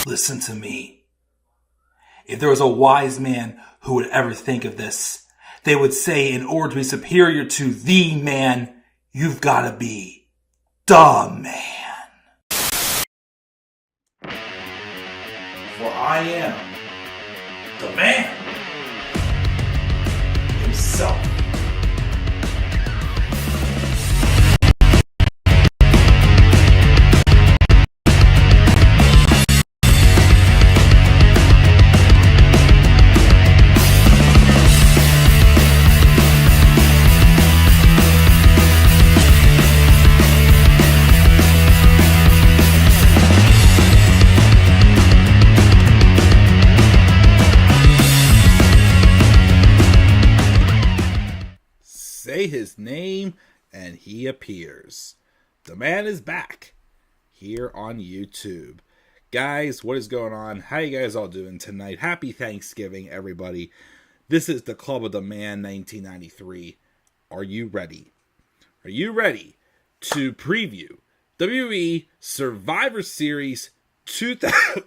Listen to me. If there was a wise man who would ever think of this, they would say in order to be superior to the man, you've got to be the man. For I am the man himself. Say his name and he appears. The man is back here on YouTube. Guys, what is going on? How you guys all doing tonight? Happy Thanksgiving, everybody. This is the Club of the Man 1993. Are you ready? Are you ready to preview WWE Survivor Series 2000?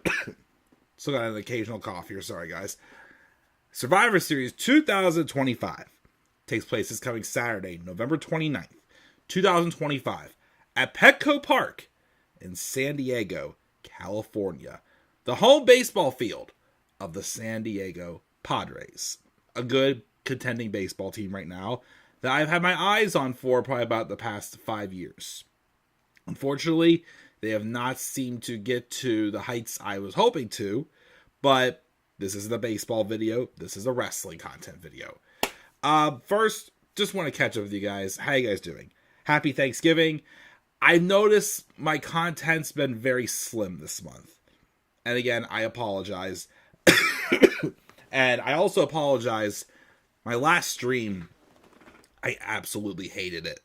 Still got an occasional cough here. Sorry, guys. Survivor Series 2025. Takes place this coming Saturday, November 29th, 2025, at Petco Park in San Diego, California. The home baseball field of the San Diego Padres. A good contending baseball team right now that I've had my eyes on for probably about the past 5 years. Unfortunately, they have not seemed to get to the heights I was hoping to, but this isn't a baseball video. This is a wrestling content video. First, just want to catch up with you guys. How you guys doing? Happy Thanksgiving. I noticed my content's been very slim this month. And again, I apologize. And I also apologize. My last stream, I absolutely hated it.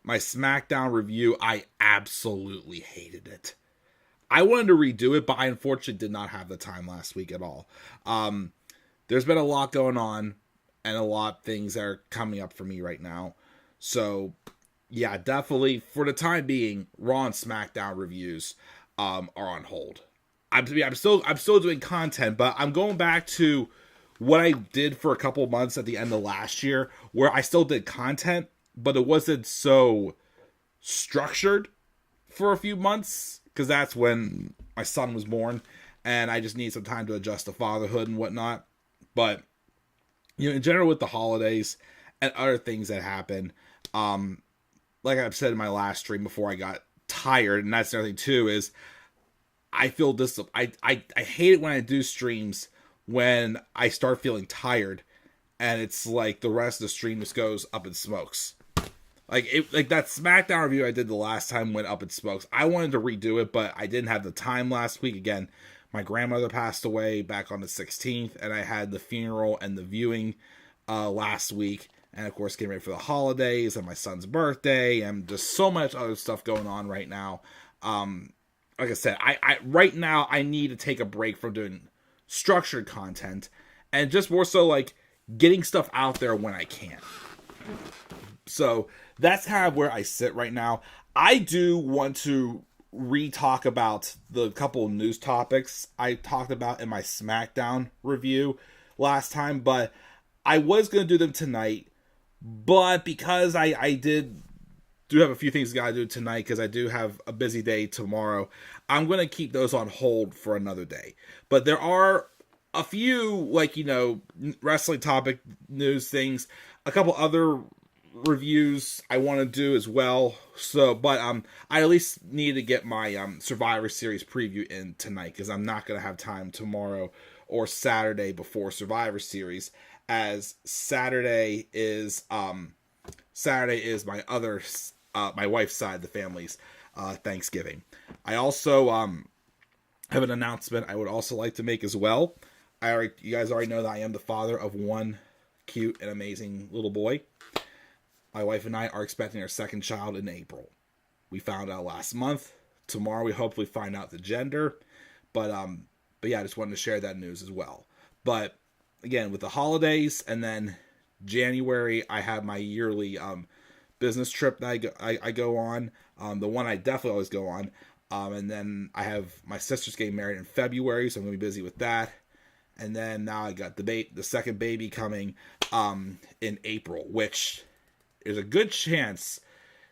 My SmackDown review, I absolutely hated it. I wanted to redo it, but I unfortunately did not have the time last week at all. There's been a lot going on. And a lot of things that are coming up for me right now. So, yeah, definitely, for the time being, Raw and SmackDown reviews are on hold. I'm still doing content, but I'm going back to what I did for a couple months at the end of last year, where I still did content, but it wasn't so structured for a few months, because that's when my son was born, and I just need some time to adjust to fatherhood and whatnot. But you know, in general, with the holidays and other things that happen, like I've said in my last stream before I got tired, and that's another thing too, is I feel this. I hate it when I do streams when I start feeling tired, and it's like the rest of the stream just goes up in smokes. Like that SmackDown review I did the last time went up in smokes. I wanted to redo it, but I didn't have the time last week. Again, my grandmother passed away back on the 16th, and I had the funeral and the viewing last week. And, of course, getting ready for the holidays and my son's birthday and just so much other stuff going on right now. Like I said, I right now I need to take a break from doing structured content and just more so like getting stuff out there when I can. So that's kind of where I sit right now. I do want to re-talk about the couple of news topics I talked about in my SmackDown review last time, but I was going to do them tonight, but because I do have a few things I got to do tonight, because I do have a busy day tomorrow, I'm going to keep those on hold for another day. But there are a few, like, you know, wrestling topic news things, a couple other reviews I want to do as well. So, but I at least need to get my Survivor Series preview in tonight, because I'm not going to have time tomorrow or Saturday before Survivor Series, as Saturday is my other my wife's side of the family's Thanksgiving. I also have an announcement I would also like to make as well. You guys already know that I am the father of one cute and amazing little boy. My wife and I are expecting our second child in April. We found out last month. Tomorrow we hopefully find out the gender. But yeah, I just wanted to share that news as well. But again, with the holidays, and then January, I have my yearly business trip that I go on. The one I definitely always go on. And then I have my sister's getting married in February, so I'm going to be busy with that. And then now I got the second baby coming in April, which there's a good chance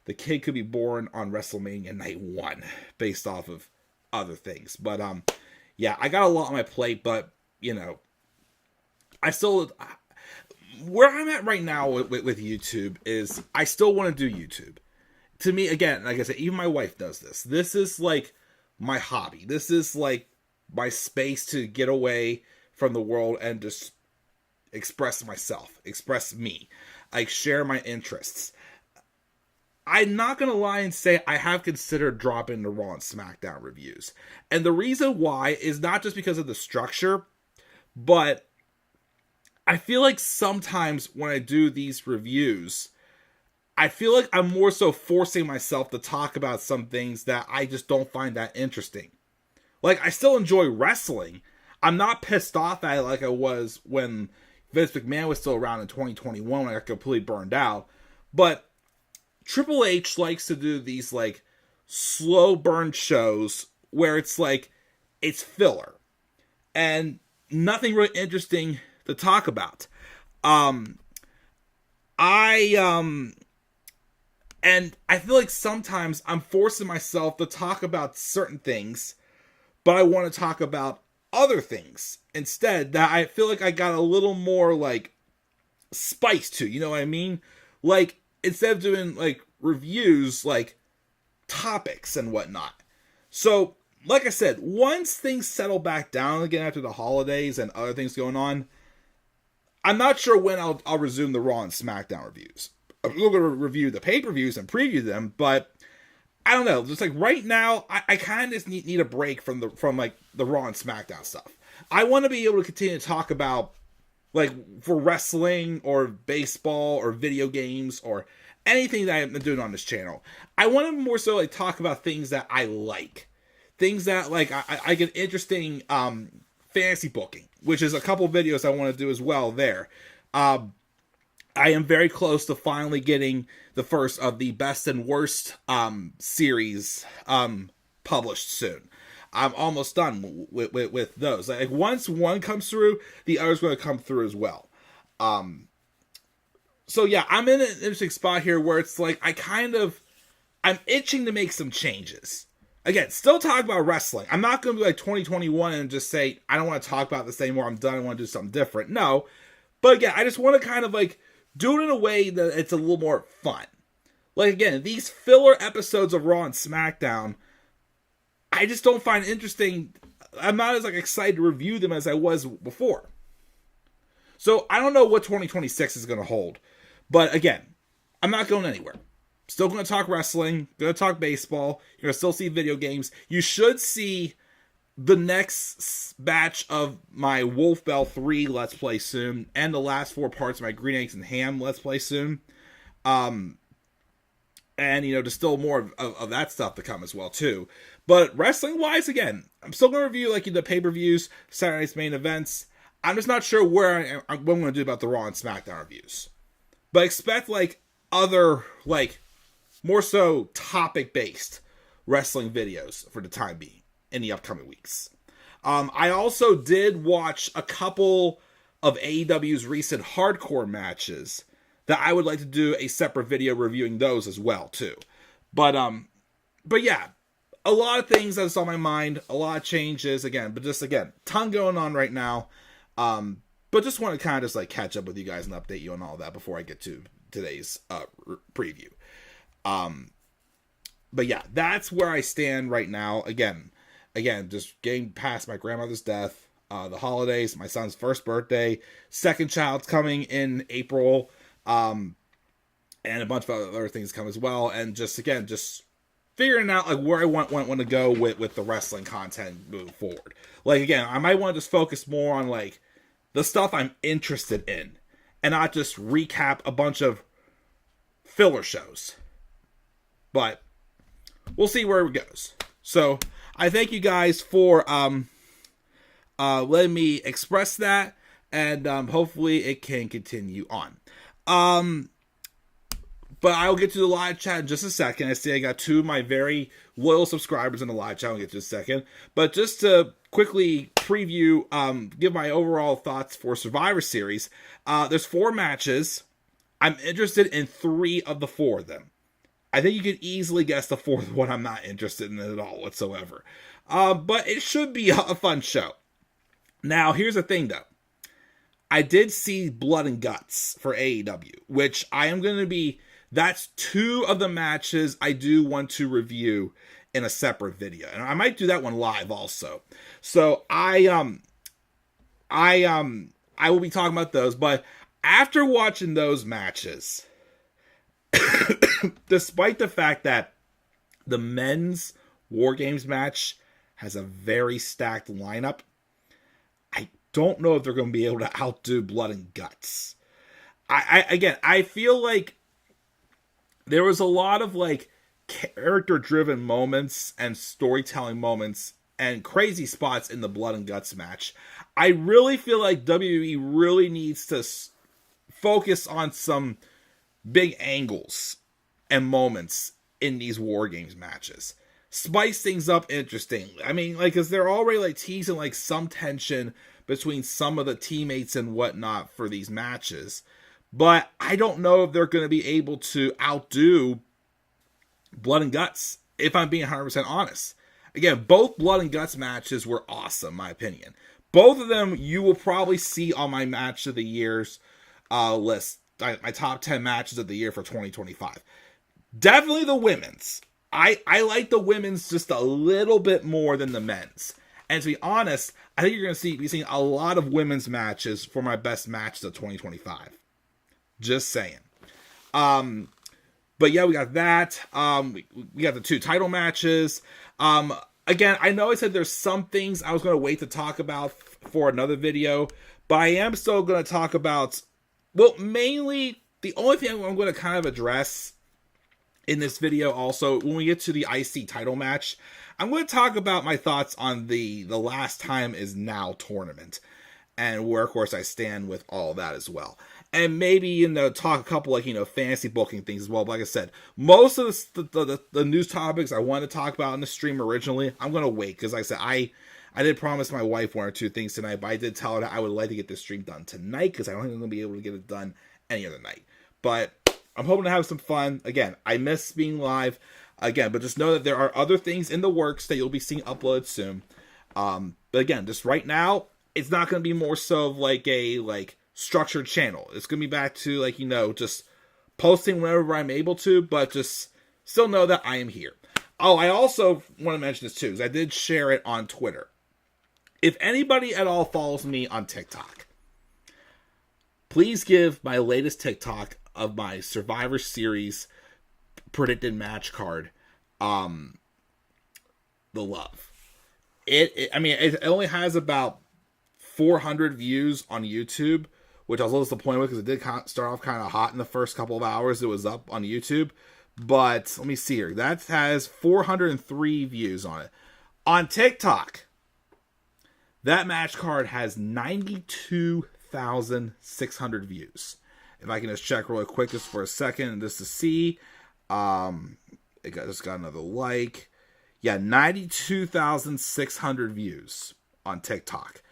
the kid could be born on WrestleMania Night 1 based off of other things. But yeah, I got a lot on my plate, but I still, where I'm at right now with YouTube is I still want to do YouTube. To me, again, like I said, even my wife does this. This is like my hobby. This is like my space to get away from the world and just express myself, express me, like share my interests. I'm not going to lie and say I have considered dropping the Raw and SmackDown reviews. And the reason why is not just because of the structure, but I feel like sometimes when I do these reviews, I feel like I'm more so forcing myself to talk about some things that I just don't find that interesting. Like, I still enjoy wrestling. I'm not pissed off at it like I was when Vince McMahon was still around in 2021 when I got completely burned out. But Triple H likes to do these, like, slow burn shows where it's like, it's filler. And nothing really interesting to talk about. And I feel like sometimes I'm forcing myself to talk about certain things, but I want to talk about other things instead that I feel like I got a little more, like, spice to, you know what I mean? Like, instead of doing, like, reviews, like, topics and whatnot. So, like I said, once things settle back down again after the holidays and other things going on, I'm not sure when I'll resume the Raw and SmackDown reviews. I'm going to review the pay-per-views and preview them, but I don't know. Just like right now, I kind of just need a break from like the Raw and SmackDown stuff. I want to be able to continue to talk about, like, for wrestling or baseball or video games or anything that I'm doing on this channel. I want to more so like talk about things that I like, things that like I get interesting fantasy booking, which is a couple videos I want to do as well there. I am very close to finally getting the first of the best and worst series published soon. I'm almost done with those. Like, once one comes through, the other's going to come through as well. So yeah, I'm in an interesting spot here where it's like I'm itching to make some changes. Again, still talk about wrestling. I'm not going to be like 2021 and just say, I don't want to talk about this anymore. I'm done. I want to do something different. No. But again, I just want to kind of like do it in a way that it's a little more fun. Like, again, these filler episodes of Raw and SmackDown, I just don't find interesting. I'm not as like excited to review them as I was before. So I don't know what 2026 is going to hold. But again, I'm not going anywhere. Still going to talk wrestling, going to talk baseball. You're going to still see video games. You should see the next batch of my Wolf Bell 3 Let's Play soon, and the last 4 parts of my Green Eggs and Ham Let's Play soon. And, there's still more of that stuff to come as well, too. But wrestling-wise, again, I'm still going to review, like, the pay-per-views, Saturday night's main events. I'm just not sure what I'm going to do about the Raw and SmackDown reviews. But expect, like, other, like, more so topic-based wrestling videos for the time being in the upcoming weeks. I also did watch a couple of AEW's recent hardcore matches that I would like to do a separate video reviewing those as well, too. But yeah, a lot of things that's on my mind, a lot of changes, ton going on right now. But just want to kind of just like catch up with you guys and update you on all that before I get to today's preview. But yeah, that's where I stand right now. Again, just getting past my grandmother's death, the holidays, my son's first birthday, second child's coming in April, and a bunch of other things come as well. And just figuring out like where I want to go with the wrestling content moving forward. Like, again, I might want to just focus more on like the stuff I'm interested in and not just recap a bunch of filler shows. But we'll see where it goes. So I thank you guys for letting me express that, and hopefully it can continue on. But I'll get to the live chat in just a second. I see I got 2 of my very loyal subscribers in the live chat. I'll get to in a second. But just to quickly preview, give my overall thoughts for Survivor Series. There's 4 matches. I'm interested in 3 of the 4 of them. I think you could easily guess the 4th one I'm not interested in at all whatsoever. But it should be a fun show. Now, here's the thing, though. I did see Blood and Guts for AEW, which I am going to be... That's 2 of the matches I do want to review in a separate video. And I might do that one live also. So I will be talking about those. But after watching those matches, despite the fact that the men's War Games match has a very stacked lineup, I don't know if they're going to be able to outdo Blood and Guts. I feel like there was a lot of like character-driven moments and storytelling moments and crazy spots in the Blood and Guts match. I really feel like WWE really needs to focus on some big angles and moments in these War Games matches. Spice things up interesting. I mean, like, because they're already like teasing like some tension between some of the teammates and whatnot for these matches. But I don't know if they're going to be able to outdo Blood and Guts, if I'm being 100% honest. Again, both Blood and Guts matches were awesome, in my opinion. Both of them you will probably see on my Match of the Year's list. My top 10 matches of the year for 2025. Definitely the women's. I like the women's just a little bit more than the men's. And to be honest, I think you're going to be seeing a lot of women's matches for my best matches of 2025. Just saying. But yeah, we got that. We got the 2 title matches. Again, I know I said there's some things I was going to wait to talk about for another video, but I am still going to talk about, well, mainly the only thing I'm going to kind of address in this video also, when we get to the IC title match, I'm going to talk about my thoughts on the Last Time Is Now tournament and where, of course, I stand with all that as well. And maybe, talk a couple, fantasy booking things as well. But like I said, most of the news topics I wanted to talk about in the stream originally, I'm going to wait. Because like I said, I did promise my wife 1 or 2 things tonight. But I did tell her that I would like to get this stream done tonight. Because I don't think I'm going to be able to get it done any other night. But I'm hoping to have some fun. Again, I miss being live. Again, but just know that there are other things in the works that you'll be seeing uploaded soon. But again, just right now, it's not going to be more so of like a structured channel. It's going to be back to just posting whenever I'm able to, but just still know that I am here. Oh, I also want to mention this too, because I did share it on Twitter. If anybody at all follows me on TikTok, please give my latest TikTok of my Survivor Series predicted match card the love. It only has about 400 views on YouTube, which I was a little disappointed with because it did start off kind of hot in the first couple of hours it was up on YouTube. But let me see here. That has 403 views on it. On TikTok, that match card has 92,600 views. If I can just check really quick just for a second just to see. Just got another like. Yeah, 92,600 views on TikTok.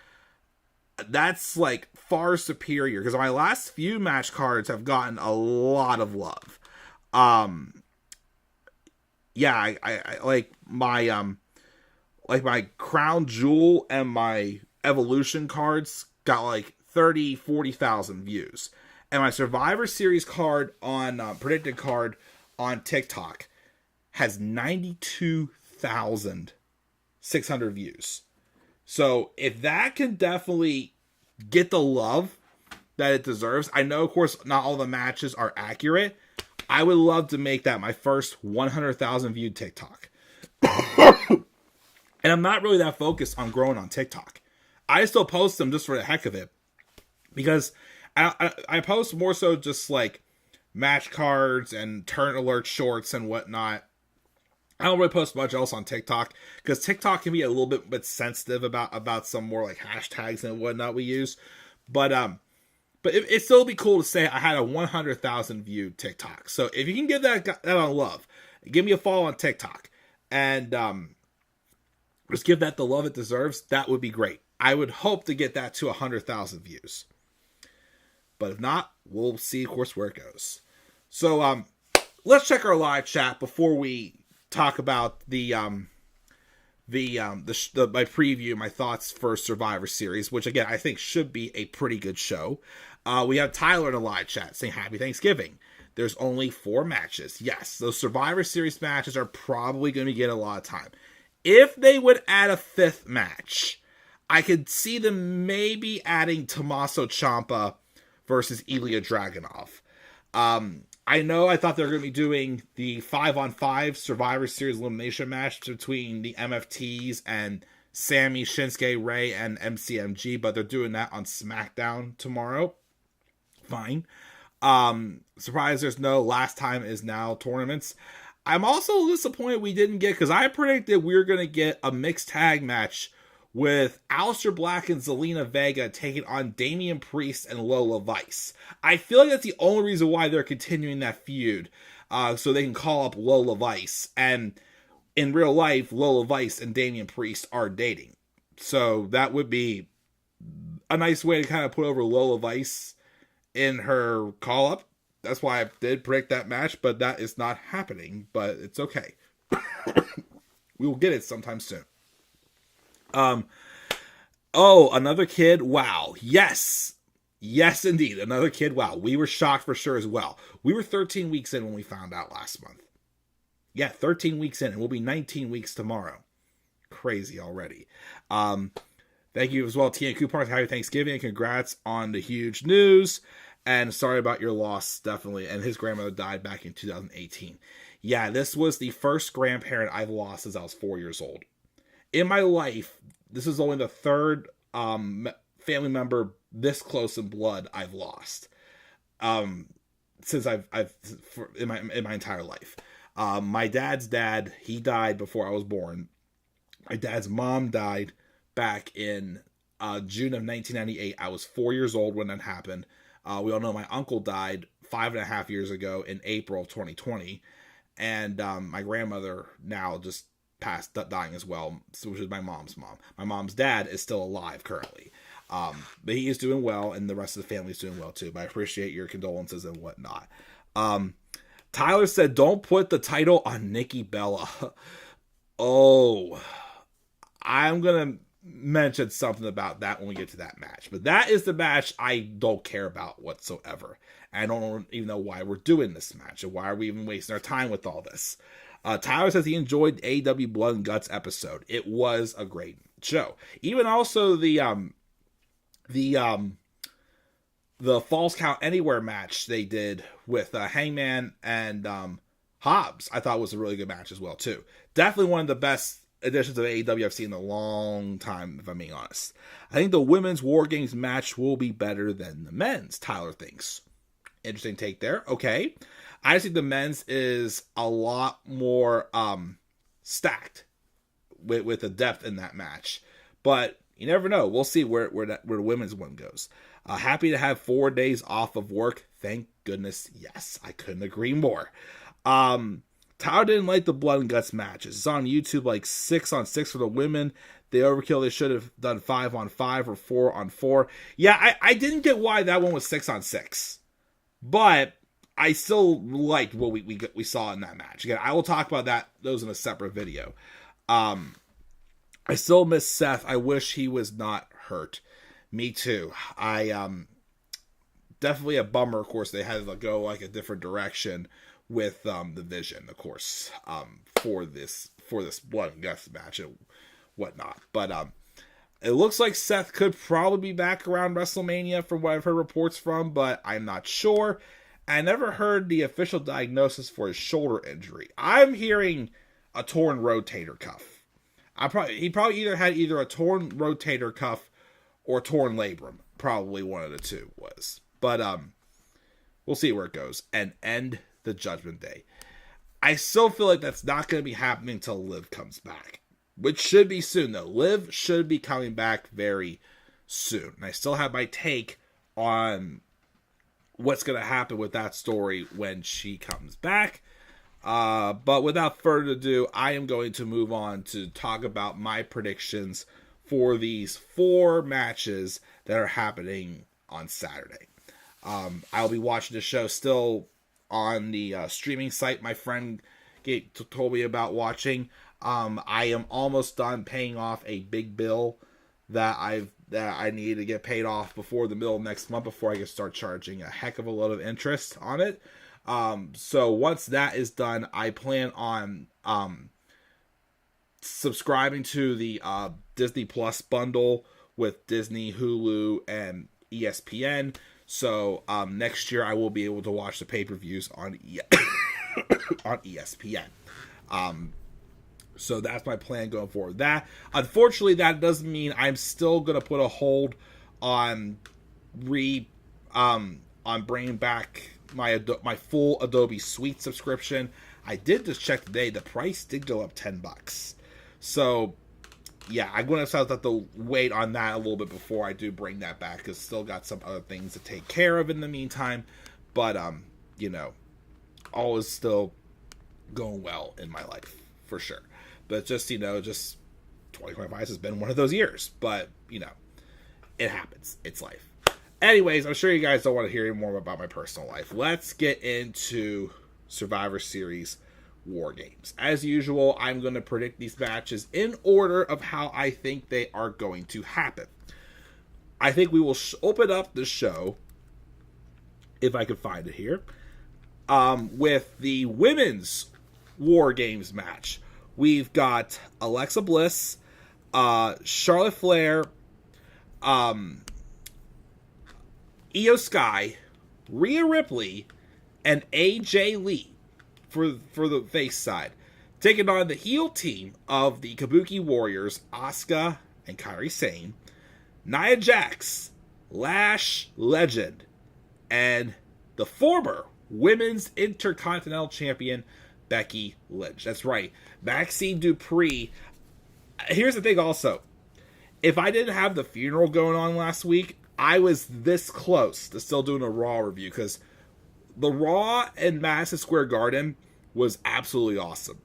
That's far superior because my last few match cards have gotten a lot of love. Yeah, I like my my Crown Jewel and my Evolution cards got 40,000 views. And my Survivor Series card on predicted card on TikTok has 92,600 views. So if that can definitely get the love that it deserves, I know, of course, not all the matches are accurate. I would love to make that my first 100,000 viewed TikTok. And I'm not really that focused on growing on TikTok. I still post them just for the heck of it. Because I post more so just match cards and turn alert shorts and whatnot. I don't really post much else on TikTok because TikTok can be a little bit sensitive about some more hashtags and whatnot we use. But But it still be cool to say I had a 100,000 view TikTok. So if you can give that on love, give me a follow on TikTok, and just give that the love it deserves, that would be great. I would hope to get that to 100,000 views. But if not, we'll see, of course, where it goes. So let's check our live chat before we talk about my preview, my thoughts for Survivor Series, which again I think should be a pretty good show. We have Tyler in the live chat saying Happy Thanksgiving. There's only 4 matches. Yes, those Survivor Series matches are probably going to get a lot of time. If they would add a 5th match, I could see them maybe adding Tommaso Ciampa versus Ilya Dragunov. I thought they were going to be doing the 5-on-5 Survivor Series elimination match between the MFTs and Sammy, Shinsuke, Ray, and MCMG, but they're doing that on SmackDown tomorrow. Fine. Surprised there's no last time is now tournaments. I'm also disappointed we didn't get, because I predicted we were going to get a mixed tag match with Aleister Black and Zelina Vega taking on Damian Priest and Lola Vice. I feel like that's the only reason why they're continuing that feud, so they can call up Lola Vice. And in real life, Lola Vice and Damian Priest are dating. So that would be a nice way to kind of put over Lola Vice in her call-up. That's why I did predict that match, but that is not happening. But it's okay. We will get it sometime soon. Another kid. Wow. Yes, indeed. Another kid. Wow. We were shocked for sure as well. We were 13 weeks in when we found out last month. Yeah, 13 weeks in, and we'll be 19 weeks tomorrow. Crazy already. Thank you as well, Tia Coupons. Happy Thanksgiving, and congrats on the huge news. And sorry about your loss, definitely. And his grandmother died back in 2018. Yeah, this was the first grandparent I've lost since I was 4 years old. In my life, this is only the 3rd family member this close in blood I've lost. Since in my entire life. My dad's dad, he died before I was born. My dad's mom died back in June of 1998. I was 4 years old when that happened. We all know my uncle died 5.5 years ago in April of 2020. And my grandmother now just passed, dying as well, which is my mom's mom. My mom's dad is still alive currently. But he is doing well, and the rest of the family is doing well too. But I appreciate your condolences and whatnot. Tyler said, don't put the title on Nikki Bella. Oh, I'm going to mention something about that when we get to that match. But that is the match I don't care about whatsoever. I don't even know why we're doing this match, and why are we even wasting our time with all this. Tyler says he enjoyed AEW Blood and Guts episode. It was a great show. Even also the Falls Count Anywhere match they did with Hangman and Hobbs, I thought was a really good match as well too. Definitely one of the best additions of AEW I've seen in a long time, if I'm being honest. I think the women's War Games match will be better than the men's, Tyler thinks. Interesting take there. Okay. I think the men's is a lot more stacked with the depth in that match. But you never know. We'll see where the women's one goes. Happy to have 4 days off of work. Thank goodness. Yes, I couldn't agree more. Tyler didn't like the Blood and Guts matches. It's on YouTube, like 6-on-6 for the women. They overkill. They should have done 5-on-5 or 4-on-4. Yeah, I didn't get why that one was 6-on-6. But I still liked what we saw in that match. Again, I will talk about those in a separate video. I still miss Seth. I wish he was not hurt. Me too. Definitely a bummer. Of course, they had to go like a different direction with the Vision, of course, for this Blood and Guts match and whatnot. But it looks like Seth could probably be back around WrestleMania from what I've heard reports from, but I'm not sure. I never heard the official diagnosis for his shoulder injury. I'm hearing a torn rotator cuff. He probably either had a torn rotator cuff or torn labrum. Probably one of the two was. But we'll see where it goes. And end the Judgment Day. I still feel like that's not going to be happening until Liv comes back. Which should be soon, though. Liv should be coming back very soon. And I still have my take on what's going to happen with that story when she comes back. But without further ado, I am going to move on to talk about my predictions for these 4 matches that are happening on Saturday. I'll be watching the show still on the streaming site my friend told me about watching. I am almost done paying off a big bill that I need to get paid off before the middle of next month before I can start charging a heck of a lot of interest on it. So once that is done, I plan on subscribing to the Disney Plus bundle with Disney, Hulu, and ESPN. So next year I will be able to watch the pay-per-views on on ESPN. So that's my plan going forward. That, unfortunately, that doesn't mean I'm still going to put a hold on bringing back my full Adobe Suite subscription. I did just check today. The price did go up $10. So yeah, I'm going to have to wait on that a little bit before I do bring that back, because still got some other things to take care of in the meantime. But all is still going well in my life for sure. But just 2025 has been one of those years. But it happens. It's life. Anyways, I'm sure you guys don't want to hear any more about my personal life. Let's get into Survivor Series War Games. As usual, I'm going to predict these matches in order of how I think they are going to happen. I think we will open up the show, if I can find it here, with the women's War Games match. We've got Alexa Bliss, Charlotte Flair, Io Sky, Rhea Ripley, and AJ Lee for the face side, taking on the heel team of the Kabuki Warriors, Asuka and Kairi Sane, Nia Jax, Lash Legend, and the former Women's Intercontinental Champion, Becky Lynch. That's right, Maxine Dupree. Here's the thing also. If I didn't have the funeral going on last week, I was this close to still doing a Raw review, because the Raw in Madison Square Garden was absolutely awesome.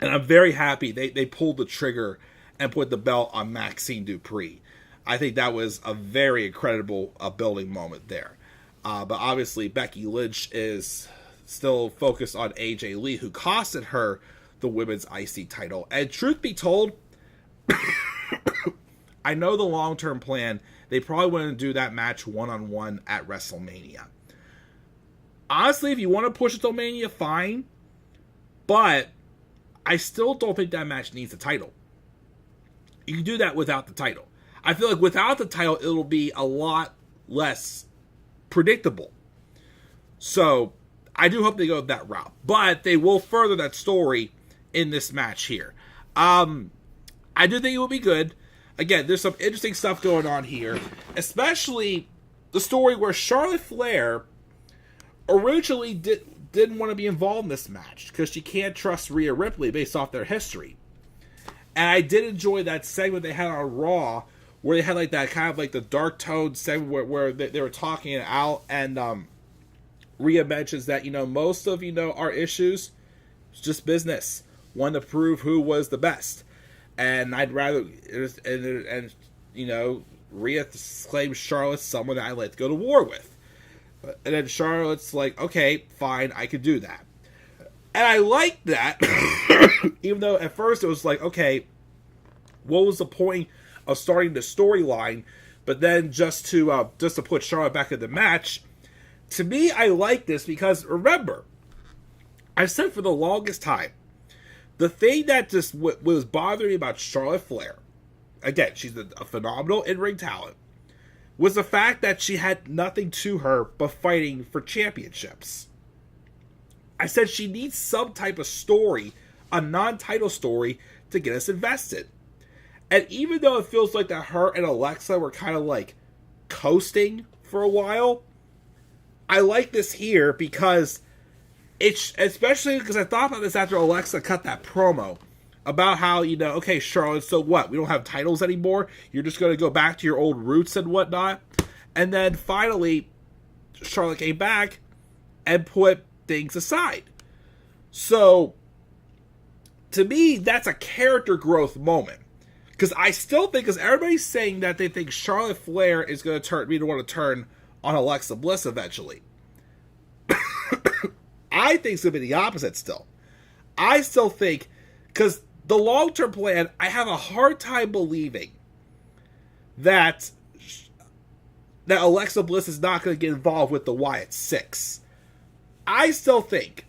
And I'm very happy they pulled the trigger and put the belt on Maxine Dupree. I think that was a very incredible building moment there. But obviously Becky Lynch is still focused on AJ Lee, who costed her the women's IC title. And truth be told, I know the long-term plan, they probably want to do that match one-on-one at WrestleMania. Honestly, if you want to push it to Mania, fine. But I still don't think that match needs a title. You can do that without the title. I feel like without the title, it'll be a lot less predictable. So I do hope they go that route. But they will further that story in this match here. I do think it will be good. Again, there's some interesting stuff going on here. Especially the story where Charlotte Flair originally didn't want to be involved in this match because she can't trust Rhea Ripley based off their history. And I did enjoy that segment they had on Raw where they had like that kind of like the dark tone segment where they were talking it out, and Rhea mentions that, most of, our issues is just business. One to prove who was the best. And I'd rather, and Rhea claims Charlotte's someone that I'd like to go to war with. And then Charlotte's like, okay, fine, I could do that. And I liked that, even though at first it was like, okay, what was the point of starting the storyline? But then just to put Charlotte back in the match, to me, I like this because, remember, I've said for the longest time, the thing that just was bothering me about Charlotte Flair, again, she's a phenomenal in-ring talent, was the fact that she had nothing to her but fighting for championships. I said she needs some type of story, a non-title story, to get us invested. And even though it feels like that her and Alexa were kind of like coasting for a while, I like this here because it's, especially because I thought about this after Alexa cut that promo about how, okay, Charlotte, so what? We don't have titles anymore? You're just going to go back to your old roots and whatnot? And then finally, Charlotte came back and put things aside. So, to me, that's a character growth moment. Because I still think, because everybody's saying that they think Charlotte Flair is going to want to turn on Alexa Bliss eventually. I think it's going to be the opposite still. I still think, because the long-term plan, I have a hard time believing that Alexa Bliss is not going to get involved with the Wyatt Six. I still think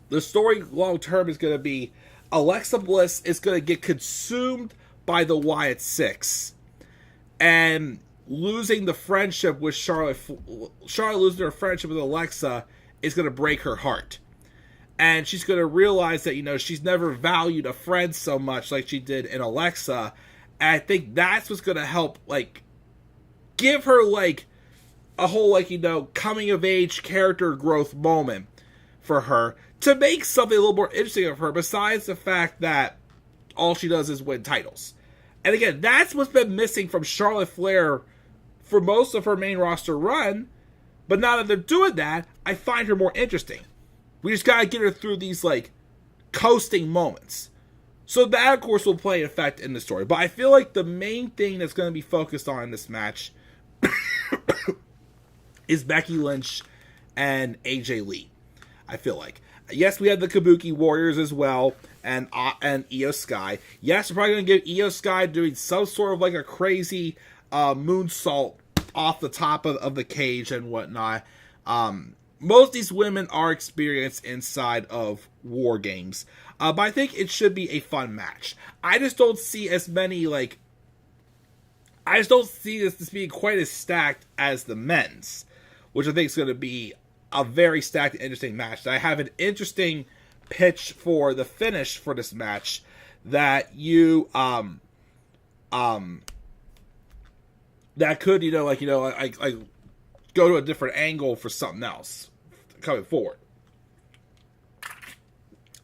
the story long-term is going to be Alexa Bliss is going to get consumed by the Wyatt Six, and losing the friendship with Charlotte losing her friendship with Alexa is going to break her heart. And she's going to realize that, she's never valued a friend so much like she did in Alexa. And I think that's what's going to help, give her, a whole, coming of age character growth moment for her to make something a little more interesting of her, besides the fact that all she does is win titles. And again, that's what's been missing from Charlotte Flair for most of her main roster run. But now that they're doing that, I find her more interesting. We just gotta get her through these, coasting moments. So that, of course, will play an effect in the story. But I feel like the main thing that's going to be focused on in this match is Becky Lynch and AJ Lee. I feel like. Yes, we have the Kabuki Warriors as well, and Io Sky. Yes, we're probably going to get Io Sky doing some sort of a crazy moonsault off the top of the cage and whatnot. Most of these women are experienced inside of War Games. But I think it should be a fun match. I just don't see as many, I just don't see this being quite as stacked as the men's, which I think is going to be a very stacked and interesting match. I have an interesting pitch for the finish for this match that you, that could, go to a different angle for something else coming forward.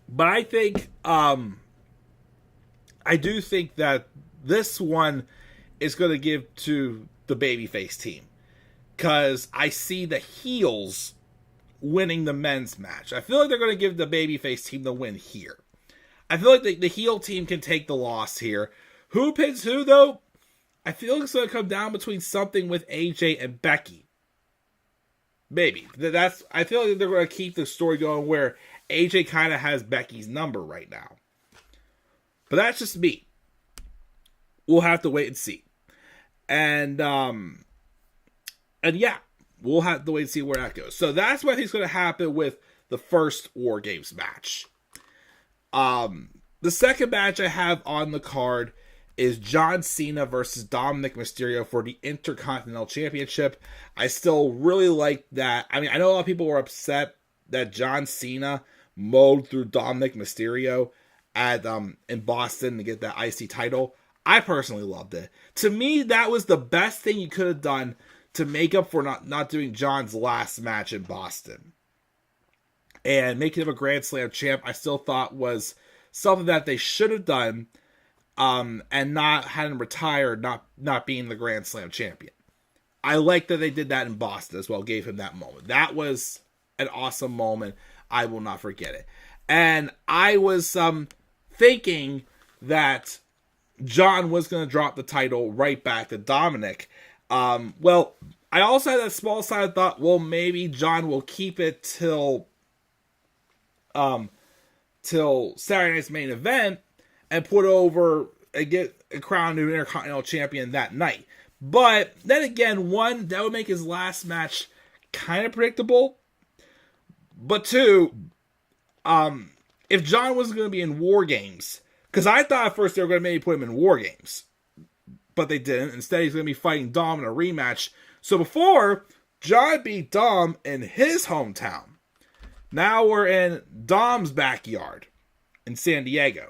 But I think, I do think that this one is going to give to the babyface team, because I see the heels winning the men's match. I feel like they're going to give the babyface team the win here. I feel like the heel team can take the loss here. Who pins who, though? I feel like it's going to come down between something with AJ and Becky. Maybe. I feel like they're going to keep the story going where AJ kind of has Becky's number right now. But that's just me. We'll have to wait and see. And yeah, we'll have to wait and see where that goes. So that's what I think is going to happen with the first War Games match. The second match I have on the card is John Cena versus Dominic Mysterio for the Intercontinental Championship. I still really like that. I mean, I know a lot of people were upset that John Cena mowed through Dominic Mysterio at in Boston to get that IC title. I personally loved it. To me, that was the best thing you could have done to make up for not doing John's last match in Boston. And making him a Grand Slam champ, I still thought was something that they should have done, and not had him retire, not being the Grand Slam champion. I like that they did that in Boston as well, gave him that moment. That was an awesome moment. I will not forget it. And I was thinking that John was going to drop the title right back to Dominic. Well, I also had that small side of thought, well, maybe John will keep it till Saturday night's main event and put over and get a crown new Intercontinental Champion that night. But then again, one, that would make his last match kind of predictable. But two, if John wasn't going to be in War Games, because I thought at first they were going to maybe put him in War Games, but they didn't. Instead, he's going to be fighting Dom in a rematch. So before, John beat Dom in his hometown. Now we're in Dom's backyard in San Diego.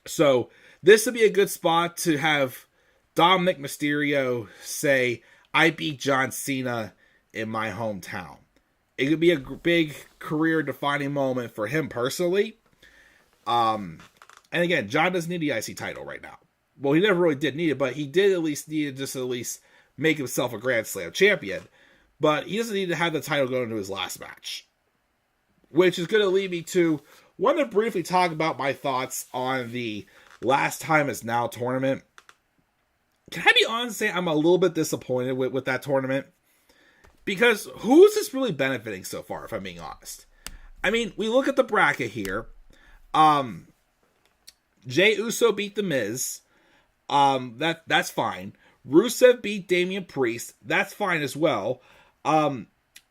So this would be a good spot to have Dominic Mysterio say, I beat John Cena in my hometown. It could be a big career-defining moment for him personally. And again, John doesn't need the IC title right now. Well, he never really did need it, but he did at least need to just at least make himself a Grand Slam champion. but he doesn't need to have the title going into his last match. Which is going to lead me to, want to briefly talk about my thoughts on the Last Time Is Now tournament. Can I be honest and say I'm a little bit disappointed with that tournament? Because who's this really benefiting so far, if I'm being honest? I mean, we look at the bracket here. Jey Uso beat The Miz. That's fine. Rusev beat Damian Priest. That's fine as well.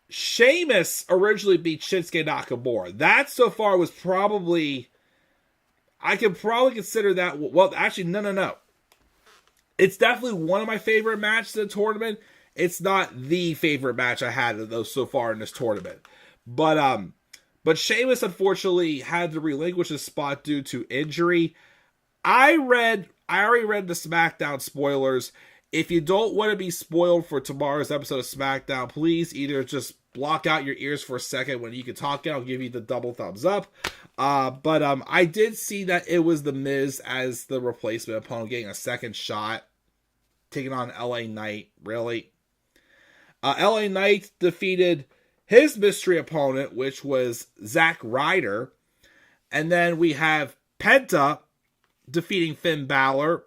Sheamus originally beat Shinsuke Nakamura. That so far was probably... I could probably consider that... Well, actually, no. It's definitely one of my favorite matches in the tournament. It's not the favorite match I had of those so far in this tournament. But Sheamus, unfortunately, had to relinquish his spot due to injury. I already read the SmackDown spoilers. If you don't want to be spoiled for tomorrow's episode of SmackDown, please either just block out your ears for a second when you can talk it. I'll give you the double thumbs up. But I did see that it was The Miz as the replacement opponent getting a second shot, taking on LA Knight. Really? LA Knight defeated his mystery opponent, which was Zack Ryder. And then we have Penta defeating Finn Balor.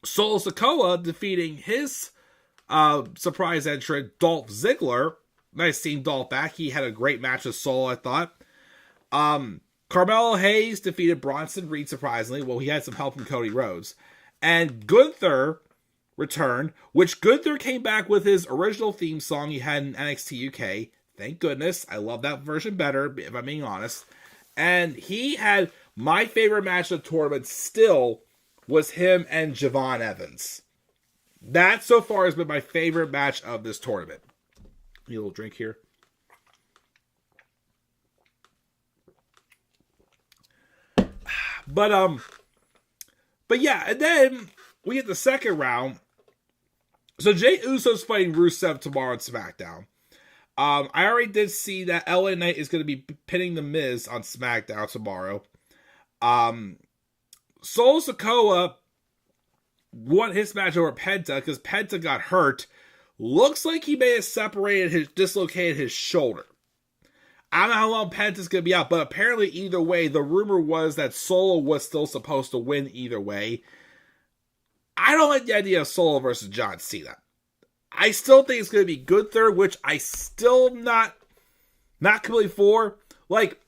Solo Sikoa defeating his surprise entrant, Dolph Ziggler. Nice seeing Dolph back. He had a great match with Solo, I thought. Carmelo Hayes defeated Bronson Reed, surprisingly. Well, he had some help from Cody Rhodes. And Gunther returned, which Gunther came back with his original theme song he had in NXT UK. Thank goodness. I love that version better, if I'm being honest. And he had my favorite match of the tournament still was him and Javon Evans. That so far has been my favorite match of this tournament. Need a little drink here. But yeah, and then we get the second round. So Jey Uso's fighting Rusev tomorrow on SmackDown. I already did see that LA Knight is going to be pinning The Miz on SmackDown tomorrow. Solo Sikoa won his match over Penta because Penta got hurt. Looks like he may have dislocated his shoulder. I don't know how long Penta's going to be out, but apparently either way, the rumor was that Solo was still supposed to win either way. I don't like the idea of Solo versus John Cena. I still think it's going to be Gunther, which I still not completely for. Like,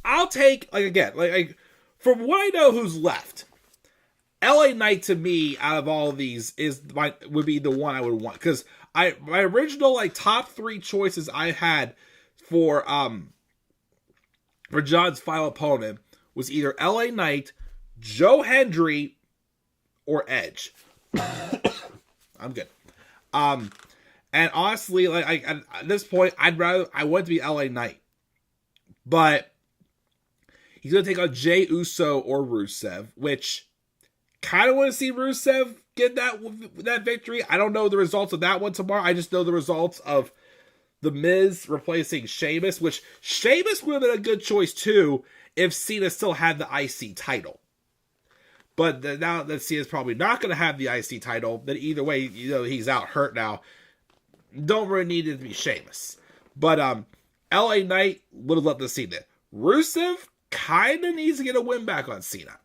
I'll take, like from what I know who's left, LA Knight to me out of all of these would be the one I would want, because my original top three choices I had for John's final opponent was either LA Knight, Joe Hendry, or Edge. I'm good. And honestly, at this point, I want it to be LA Knight, but he's gonna take on Jey Uso or Rusev, which kind of want to see Rusev get that victory. I don't know the results of that one tomorrow. I just know the results of The Miz replacing Sheamus, which Sheamus would have been a good choice too if Cena still had the IC title. But now that Cena's probably not going to have the IC title, but either way, he's out hurt now. Don't really need it to be Sheamus. But LA Knight would have loved to see that. Rusev kind of needs to get a win back on Cena.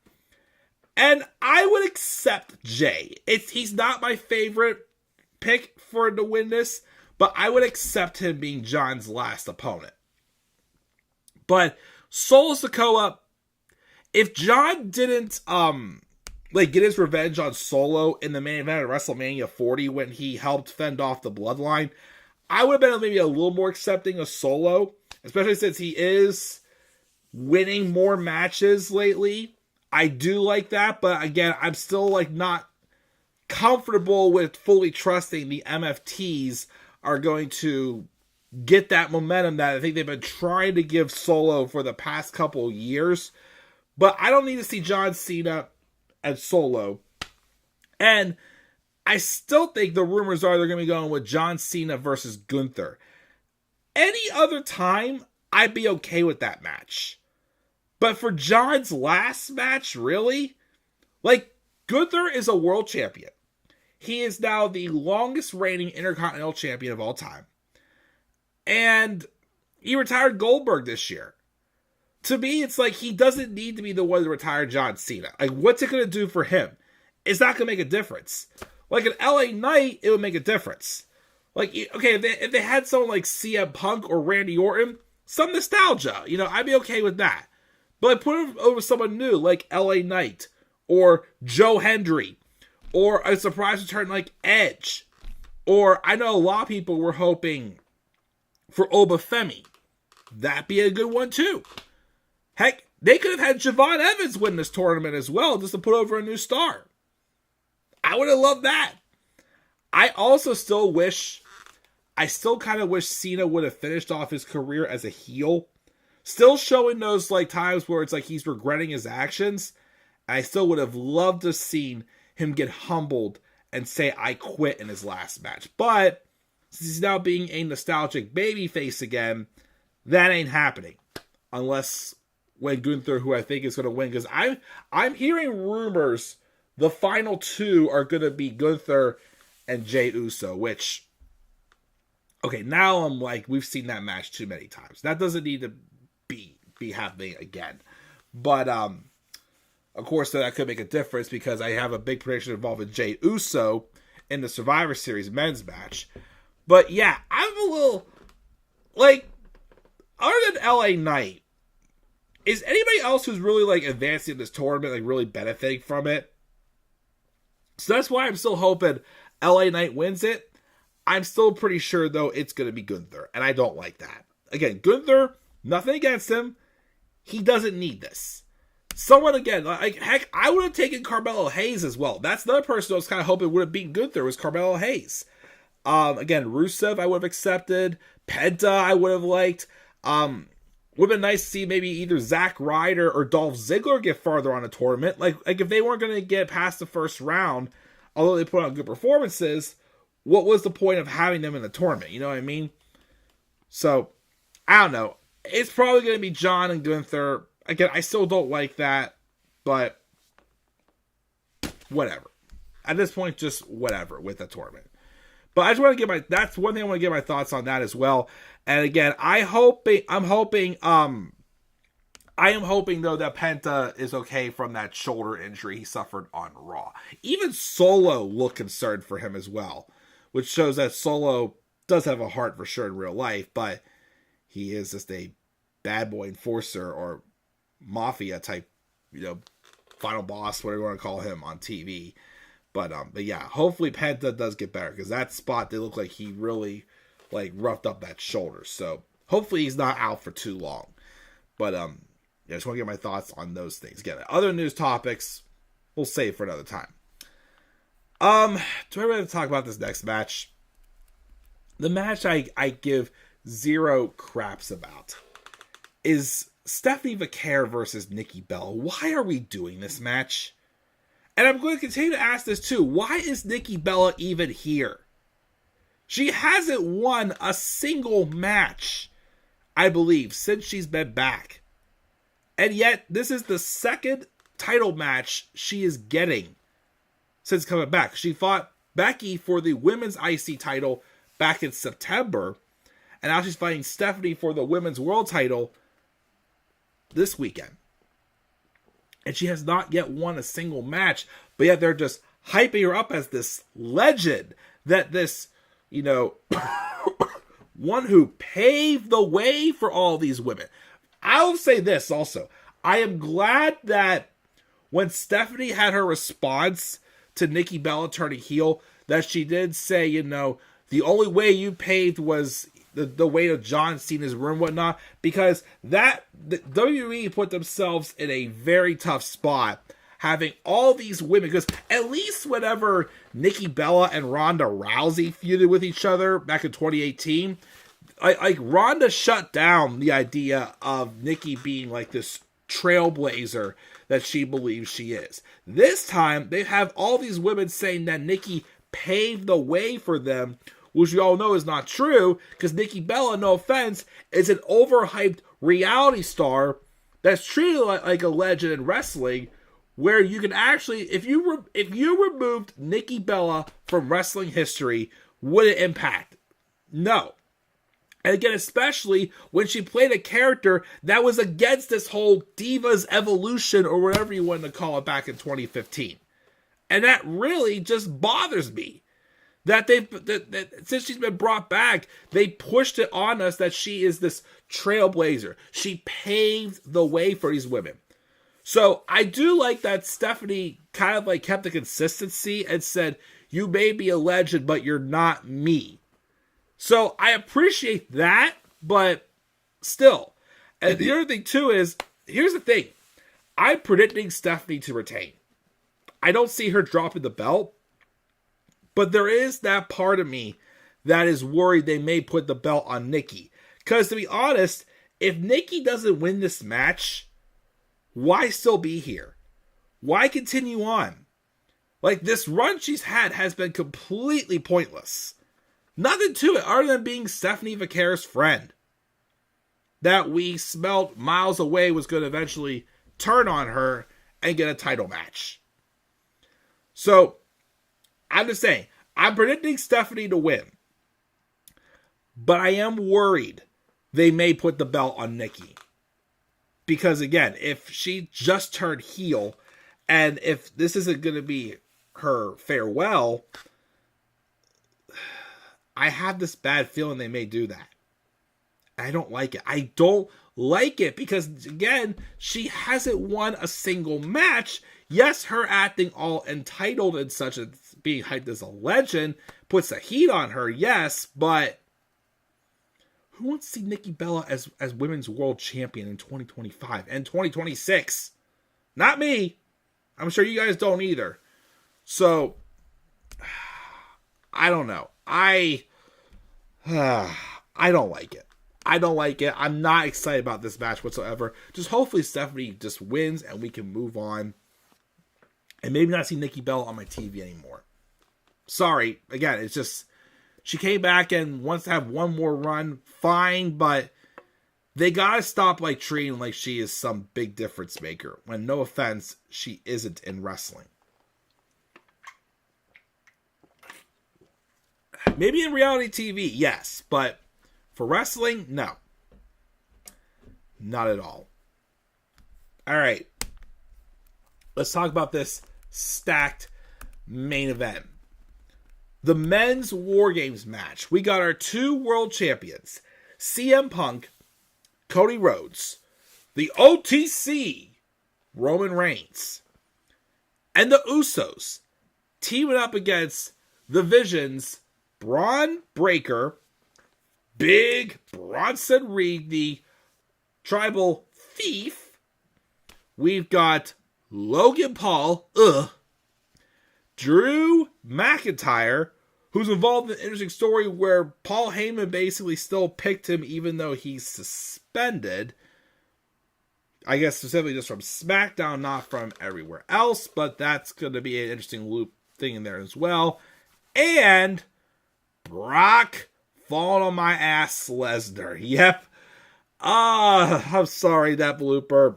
And I would accept Jey. He's not my favorite pick for to win this, but I would accept him being John's last opponent. But Solo Sikoa, if John didn't get his revenge on Solo in the main event of WrestleMania 40 when he helped fend off the Bloodline, I would have been maybe a little more accepting of Solo, especially since he is winning more matches lately. I do like that, but again, I'm still not comfortable with fully trusting the MFTs are going to get that momentum that I think they've been trying to give Solo for the past couple years. But I don't need to see John Cena and Solo. And I still think the rumors are they're going to be going with John Cena versus Gunther. Any other time, I'd be okay with that match. But for John's last match, really? Gunther is a world champion. he is now the longest reigning Intercontinental Champion of all time. And he retired Goldberg this year. To me, it's like he doesn't need to be the one to retire John Cena. Like, what's it going to do for him? It's not going to make a difference. Like an LA Knight, it would make a difference. Like, okay, if they had someone like CM Punk or Randy Orton, some nostalgia, I'd be okay with that. But like, put him over someone new like LA Knight or Joe Hendry or a surprise return like Edge. Or I know a lot of people were hoping for Obafemi. That'd be a good one too. Heck, they could have had Javon Evans win this tournament as well just to put over a new star. I would have loved that. I still kind of wish Cena would have finished off his career as a heel. Still showing those like times where it's like he's regretting his actions. I still would have loved to have seen him get humbled and say I quit in his last match. But since he's now being a nostalgic babyface again, that ain't happening. Unless when Gunther, who I think is going to win, because I'm hearing rumors the final two are going to be Gunther and Jey Uso, which, okay, now I'm like, we've seen that match too many times. That doesn't need to be happening again. But, of course, that could make a difference because I have a big prediction involving Jey Uso in the Survivor Series men's match. But, yeah, I'm a little, like, other than LA Knight, is anybody else who's really, like, advancing in this tournament, like, really benefiting from it? So that's why I'm still hoping LA Knight wins it. I'm still pretty sure, though, it's going to be Gunther, and I don't like that. Again, Gunther, nothing against him. He doesn't need this. Someone, again, like, heck, I would have taken Carmelo Hayes as well. That's another person I was kind of hoping would have beaten Gunther was Carmelo Hayes. Again, Rusev, I would have accepted. Penta, I would have liked. Would have been nice to see maybe either Zack Ryder or Dolph Ziggler get farther on a tournament. Like if they weren't going to get past the first round, although they put on good performances, what was the point of having them in the tournament? You know what I mean? So, I don't know. It's probably going to be John and Gunther. Again, I still don't like that, but whatever. At this point, just whatever with the tournament. But I just want to that's one thing I want to get my thoughts on that as well. And again, I am hoping though that Penta is okay from that shoulder injury he suffered on Raw. Even Solo looked concerned for him as well, which shows that Solo does have a heart for sure in real life, but he is just a bad boy enforcer or mafia type, final boss, whatever you want to call him on TV. But yeah, hopefully Penta does get better because that spot, they look like he really roughed up that shoulder. So hopefully he's not out for too long. But yeah, I just want to get my thoughts on those things. Again, other news topics, we'll save for another time. Do I really talk about this next match? The match I give zero craps about is Stephanie Vaquer versus Nikki Bella. Why are we doing this match? And I'm going to continue to ask this too. Why is Nikki Bella even here? She hasn't won a single match, I believe, since she's been back. And yet, this is the second title match she is getting since coming back. She fought Becky for the women's IC title back in September. And now she's fighting Stephanie for the women's world title this weekend. And she has not yet won a single match, but yet they're just hyping her up as this legend, that this, one who paved the way for all these women. I'll say this also. I am glad that when Stephanie had her response to Nikki Bella turning heel, that she did say, the only way you paved was the way to John Cena's room, whatnot, because the WWE put themselves in a very tough spot having all these women, because at least whenever Nikki Bella and Ronda Rousey feuded with each other back in 2018, like Ronda shut down the idea of Nikki being like this trailblazer that she believes she is. This time, they have all these women saying that Nikki paved the way for them, which we all know is not true, because Nikki Bella, no offense, is an overhyped reality star that's treated like a legend in wrestling, where you can actually, if you removed Nikki Bella from wrestling history, would it impact? No. And again, especially when she played a character that was against this whole Divas Evolution or whatever you want to call it back in 2015. And that really just bothers me. That since she's been brought back, they pushed it on us that she is this trailblazer. She paved the way for these women. So I do like that Stephanie kind of like kept the consistency and said, you may be a legend, but you're not me. So I appreciate that, but still. And the other thing too is, here's the thing. I'm predicting Stephanie to retain. I don't see her dropping the belt, but there is that part of me that is worried they may put the belt on Nikki. Because to be honest, if Nikki doesn't win this match, why still be here? Why continue on? Like, this run she's had has been completely pointless. Nothing to it other than being Stephanie Vaquera's friend. That we smelled miles away was going to eventually turn on her and get a title match. So, I'm just saying, I'm predicting Stephanie to win. But I am worried they may put the belt on Nikki. Because again, if she just turned heel, and if this isn't going to be her farewell, I have this bad feeling they may do that. I don't like it. I don't like it because, again, she hasn't won a single match. Yes, her acting all entitled and such as being hyped as a legend puts a heat on her, yes, but who wants to see Nikki Bella as women's world champion in 2025 and 2026? Not me. I'm sure you guys don't either. So, I don't know. I don't like it. I don't like it. I'm not excited about this match whatsoever. Just hopefully Stephanie just wins and we can move on. And maybe not see Nikki Bella on my TV anymore. Sorry. Again, it's just, she came back and wants to have one more run. Fine, but they gotta stop like treating like she is some big difference maker. When, no offense, she isn't in wrestling. Maybe in reality TV, yes. But for wrestling, no. Not at all. Alright. Let's talk about this stacked main event. The men's War Games match. We got our two world champions. CM Punk, Cody Rhodes. The OTC, Roman Reigns. And the Usos teaming up against the Vision's Braun Breaker, Big Bronson Reed, the Tribal Thief. We've got Logan Paul, Drew McIntyre, who's involved in an interesting story where Paul Heyman basically still picked him even though he's suspended. I guess specifically just from SmackDown, not from everywhere else, but that's going to be an interesting loop thing in there as well. And Brock falling on my ass Lesnar. Yep. I'm sorry, that blooper.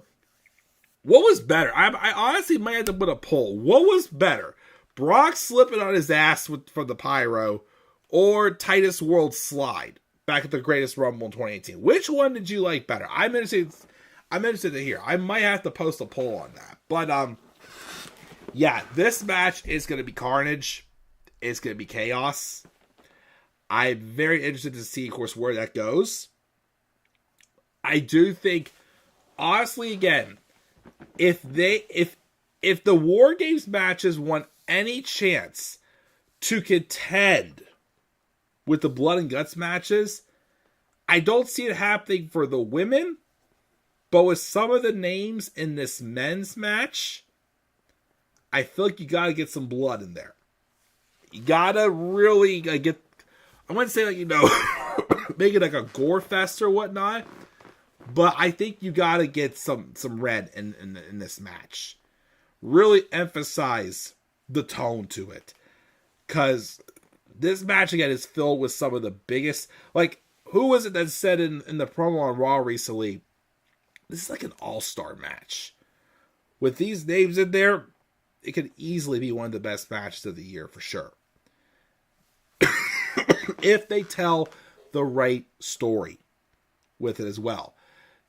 What was better? I honestly might have to put a poll. What was better? Brock slipping on his ass from the pyro, or Titus World slide back at the Greatest Rumble in 2018? Which one did you like better? I'm interested to hear. I might have to post a poll on that. But yeah, this match is going to be carnage. It's going to be chaos. I'm very interested to see, of course, where that goes. I do think, honestly, again, if the War Games matches want any chance to contend with the Blood and Guts matches, I don't see it happening for the women, but with some of the names in this men's match, I feel like you gotta get some blood in there. You gotta really get, I wouldn't say make it like a gore fest or whatnot, but I think you gotta get some red in this match. Really emphasize the tone to it, because this match again is filled with some of the biggest. Like, who was it that said in the promo on Raw recently, this is like an all-star match? with these names in there, it could easily be one of the best matches of the year for sure. If they tell the right story with it as well.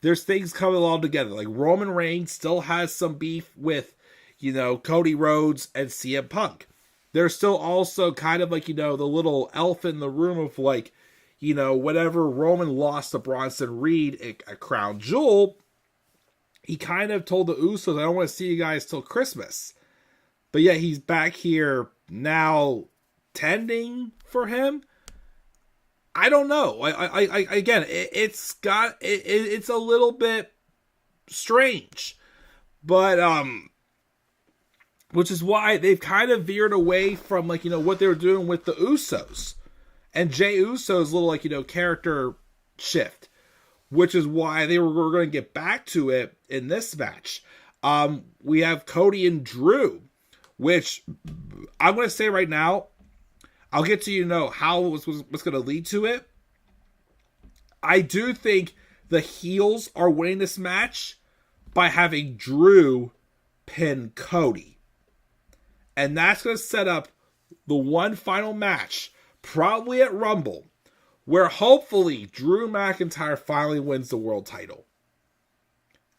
There's things coming along together. Like Roman Reigns still has some beef with, Cody Rhodes and CM Punk. There's still also kind of like, the little elf in the room of like, whenever Roman lost to Bronson Reed at Crown Jewel, he kind of told the Usos, I don't want to see you guys till Christmas. But yet he's back here now tending for him. I don't know. Again, it's a little bit strange, but which is why they've kind of veered away from like what they were doing with the Usos and Jey Uso's little character shift, which is why they were going to get back to it in this match. We have Cody and Drew, which I'm going to say right now. I'll get to how what's going to lead to it. I do think the heels are winning this match by having Drew pin Cody. And that's going to set up the one final match, probably at Rumble, where hopefully Drew McIntyre finally wins the world title.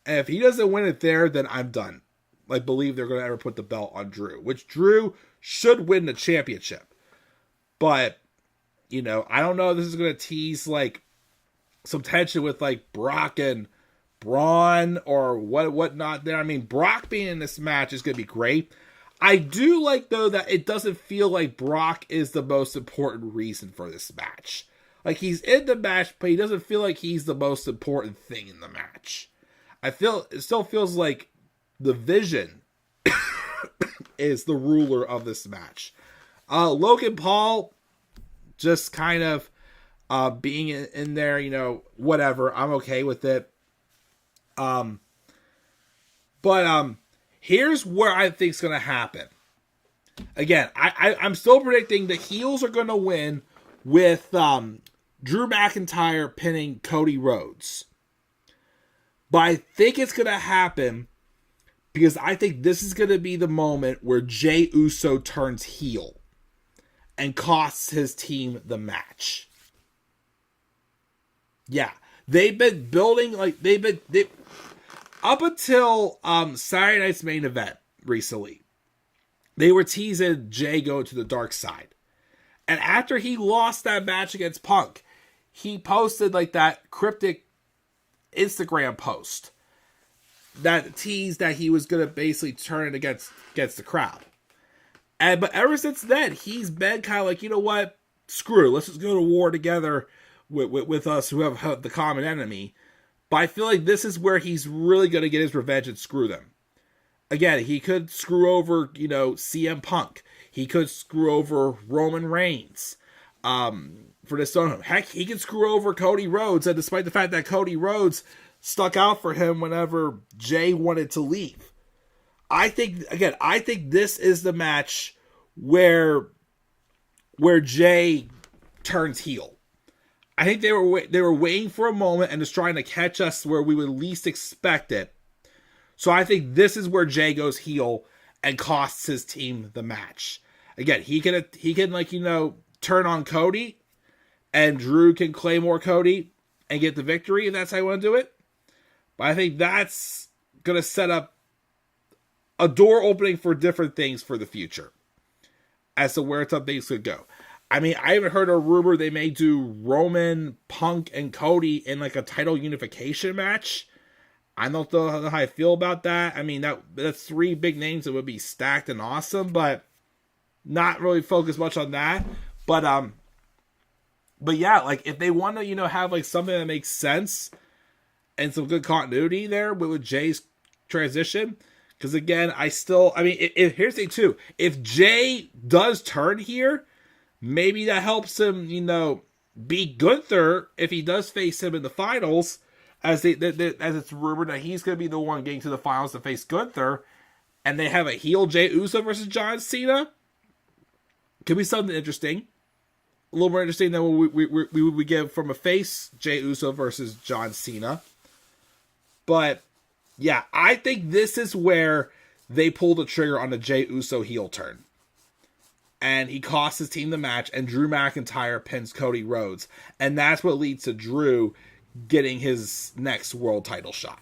And if he doesn't win it there, then I'm done. I believe they're going to ever put the belt on Drew, which Drew should win the championship. But, I don't know if this is going to tease, like, some tension with, like, Brock and Braun or whatnot there. I mean, Brock being in this match is going to be great. I do like, though, that it doesn't feel like Brock is the most important reason for this match. Like, he's in the match, but he doesn't feel like he's the most important thing in the match. It still feels like the Vision is the ruler of this match. Logan Paul just kind of being in there, whatever. I'm okay with it. But here's where I think is going to happen. Again, I'm still predicting the heels are going to win with Drew McIntyre pinning Cody Rhodes. But I think it's going to happen because I think this is going to be the moment where Jey Uso turns heel and costs his team the match. Yeah. They've been building, up until Saturday night's main event recently, they were teasing Jey going to the dark side. And after he lost that match against Punk, he posted like that cryptic Instagram post that teased that he was going to basically turn it against the crowd. But ever since then, he's been kind of like, you know what? Screw it. Let's just go to war together with us who have the common enemy. But I feel like this is where he's really going to get his revenge and screw them. Again, he could screw over, CM Punk. He could screw over Roman Reigns for this own. Heck, he could screw over Cody Rhodes. And despite the fact that Cody Rhodes stuck out for him whenever Jey wanted to leave. I think this is the match where Jey turns heel. I think they were waiting for a moment and just trying to catch us where we would least expect it. So I think this is where Jey goes heel and costs his team the match. Again, he can turn on Cody, and Drew can Claymore Cody and get the victory if that's how you want to do it. But I think that's gonna set up a door opening for different things for the future as to where some things could go. I mean, I haven't heard a rumor they may do Roman, Punk, and Cody in like a title unification match. I don't know how I feel about that. I mean, that's three big names that would be stacked and awesome, but not really focus much on that. But yeah, like if they want to, have like something that makes sense and some good continuity there with Jay's transition. Because again, here's the thing too. If Jey does turn here, maybe that helps him, beat Gunther if he does face him in the finals. As it's rumored that he's going to be the one getting to the finals to face Gunther, and they have a heel Jey Uso versus John Cena. Could be something interesting. A little more interesting than what we would get from a face Jey Uso versus John Cena. But Yeah, I think this is where they pulled the trigger on the Jey Uso heel turn. And he costs his team the match, and Drew McIntyre pins Cody Rhodes. And that's what leads to Drew getting his next world title shot.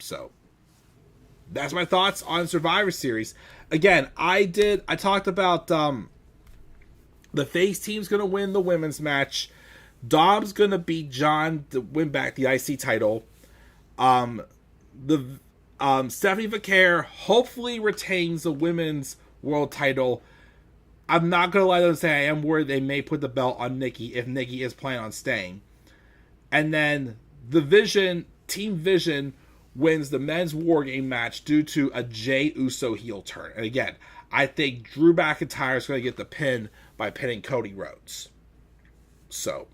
So, that's my thoughts on Survivor Series. Again, I talked about the face team's going to win the women's match. Dom's going to beat John to win back the IC title. Stephanie Vaquer hopefully retains the women's world title. I'm not going to let them say I am worried they may put the belt on Nikki if Nikki is planning on staying. And then Team Vision wins the men's War Game match due to a Jey Uso heel turn. And again, I think Drew McIntyre is going to get the pin by pinning Cody Rhodes. So.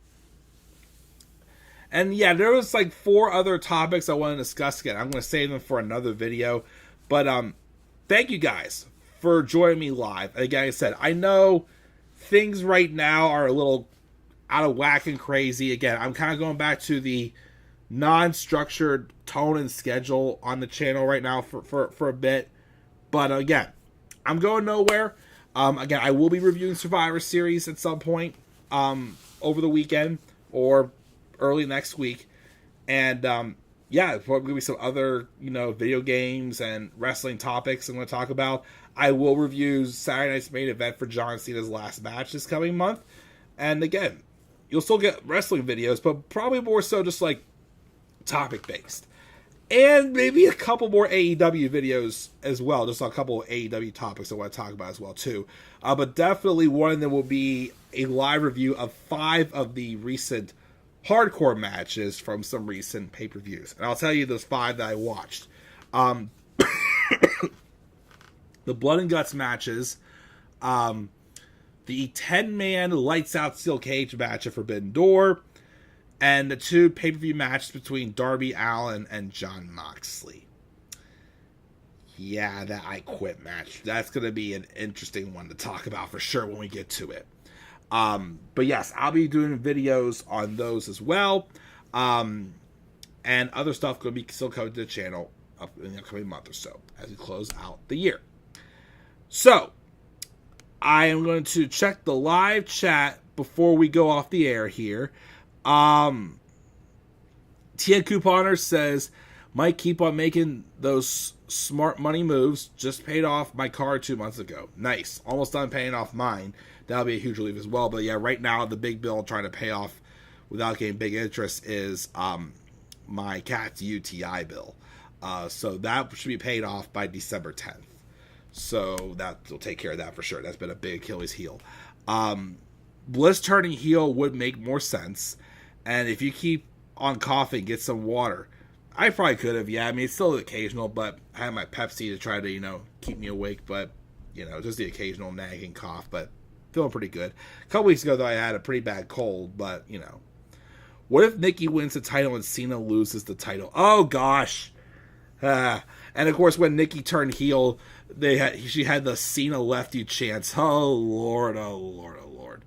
And yeah, there was like 4 other topics I want to discuss again. I'm going to save them for another video. But thank you guys for joining me live. And again, like I said, I know things right now are a little out of whack and crazy. Again, I'm kind of going back to the non-structured tone and schedule on the channel right now for a bit. But again, I'm going nowhere. Again, I will be reviewing Survivor Series at some point over the weekend or early next week. And yeah, there's probably going to be some other, video games and wrestling topics I'm going to talk about. I will review Saturday night's main event for John Cena's last match this coming month. And again, you'll still get wrestling videos, but probably more so just like topic-based. And maybe a couple more AEW videos as well. Just a couple of AEW topics I want to talk about as well, too. But definitely one of them will be a live review of 5 of the recent hardcore matches from some recent pay-per-views. And I'll tell you those 5 that I watched. The Blood and Guts matches. The 10-man Lights Out Steel Cage match at Forbidden Door. And the 2 pay-per-view matches between Darby Allin and Jon Moxley. Yeah, that I Quit match. That's going to be an interesting one to talk about for sure when we get to it. But yes, I'll be doing videos on those as well. And other stuff going to be still coming to the channel up in the upcoming month or so as we close out the year. So, I am going to check the live chat before we go off the air here. TN Couponer says, Mike, keep on making those smart money moves. Just paid off my car 2 months ago. Nice. Almost done paying off mine. That'll be a huge relief as well. But yeah, right now the big bill I'm trying to pay off without getting big interest is my cat's UTI bill. So that should be paid off by December 10th. So that will take care of that for sure. That's been a big Achilles heel. Bliss turning heel would make more sense. And if you keep on coughing, get some water. I probably could have, yeah. I mean, it's still occasional, but I have my Pepsi to try to, keep me awake. But, just the occasional nagging cough. But feeling pretty good. A couple weeks ago, though, I had a pretty bad cold. But, what if Nikki wins the title and Cena loses the title? Oh, gosh. And, of course, when Nikki turned heel, she had the Cena left you chance. Oh, Lord, oh, Lord, oh, Lord.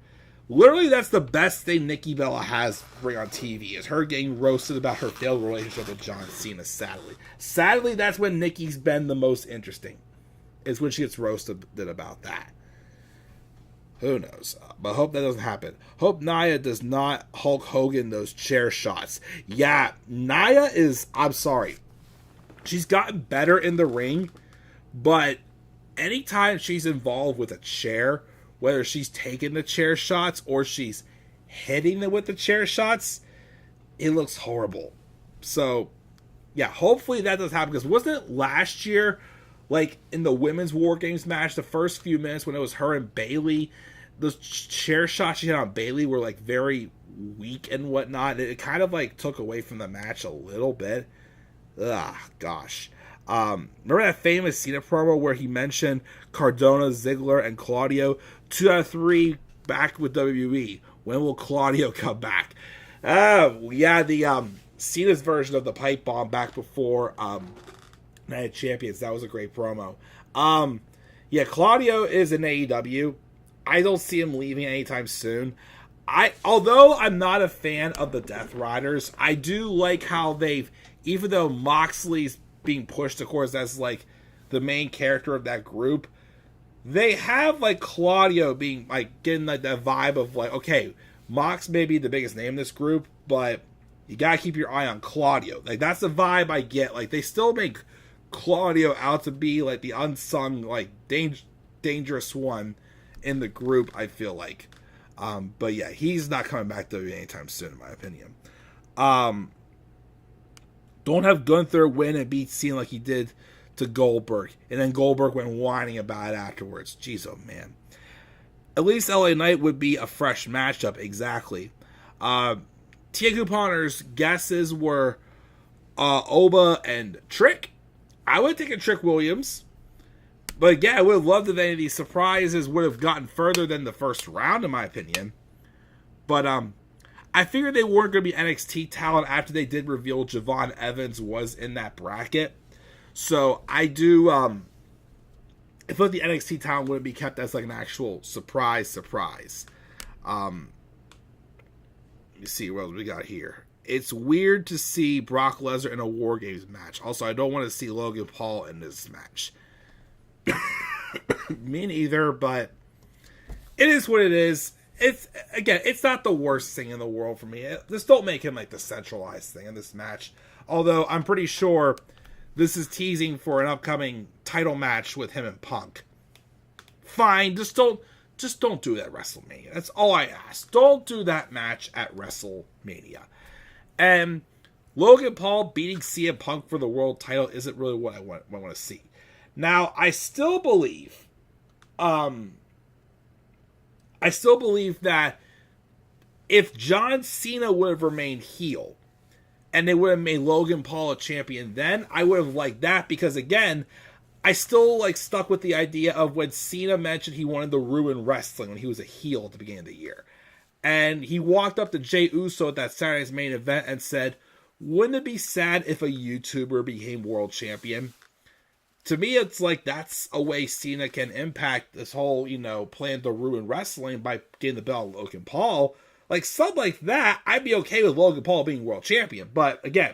Literally, that's the best thing Nikki Bella has to bring on TV, is her getting roasted about her failed relationship with John Cena, sadly. Sadly, that's when Nikki's been the most interesting, is when she gets roasted about that. Who knows? But I hope that doesn't happen. Hope Nia does not Hulk Hogan those chair shots. Yeah, Nia is, I'm sorry. She's gotten better in the ring, but anytime she's involved with a chair, whether she's taking the chair shots or she's hitting it with the chair shots, it looks horrible. So, yeah, hopefully that does happen. Because wasn't it last year, like in the women's War Games match, the first few minutes when it was her and Bayley, those chair shots she had on Bayley were like very weak and whatnot. It kind of like took away from the match a little bit. Ugh, gosh. Remember that famous Cena promo where he mentioned Cardona, Ziggler, and Claudio? 2 out of 3 back with WWE. When will Claudio come back? Yeah, the Cena's version of the pipe bomb back before Night of Champions. That was a great promo. Yeah, Claudio is in AEW. I don't see him leaving anytime soon. Although I'm not a fan of the Death Riders, I do like how they've even though Moxley's being pushed, of course, as like the main character of that group, they have like Claudio being like getting like that vibe of like, okay, Mox may be the biggest name in this group, but you gotta keep your eye on Claudio. Like that's the vibe I get. Like they still make Claudio out to be like the unsung, like dangerous one in the group, I feel like. But yeah, he's not coming back to WWE anytime soon, in my opinion. Don't have Gunther win and beat Cena like he did to Goldberg, and then Goldberg went whining about it afterwards. Jeez, oh man. At least LA Knight would be a fresh matchup, exactly. Tia Couponer's guesses were Oba and Trick. I would take a Trick Williams. But yeah, I would have loved if any of these surprises would have gotten further than the first round, in my opinion. But I figured they weren't going to be NXT talent after they did reveal Javon Evans was in that bracket. So I do, I feel like the NXT talent wouldn't be kept as like an actual surprise. Let me see what else we got here. It's weird to see Brock Lesnar in a War Games match. Also, I don't want to see Logan Paul in this match. Me neither, but it is what it is. It's not the worst thing in the world for me. Just don't make him like the centralized thing in this match. Although I'm pretty sure this is teasing for an upcoming title match with him and Punk. Fine, just don't do that at WrestleMania. That's all I ask. Don't do that match at WrestleMania. And Logan Paul beating CM Punk for the world title isn't really what I want to see. Now, I still believe that if John Cena would have remained heel and they would have made Logan Paul a champion, then I would have liked that, because again, I still like stuck with the idea of when Cena mentioned he wanted to ruin wrestling when he was a heel at the beginning of the year. And he walked up to Jey Uso at that Saturday's main event and said, wouldn't it be sad if a YouTuber became world champion? To me, it's like that's a way Cena can impact this whole, plan to ruin wrestling by getting the belt on Logan Paul. Like, something like that, I'd be okay with Logan Paul being world champion. But, again,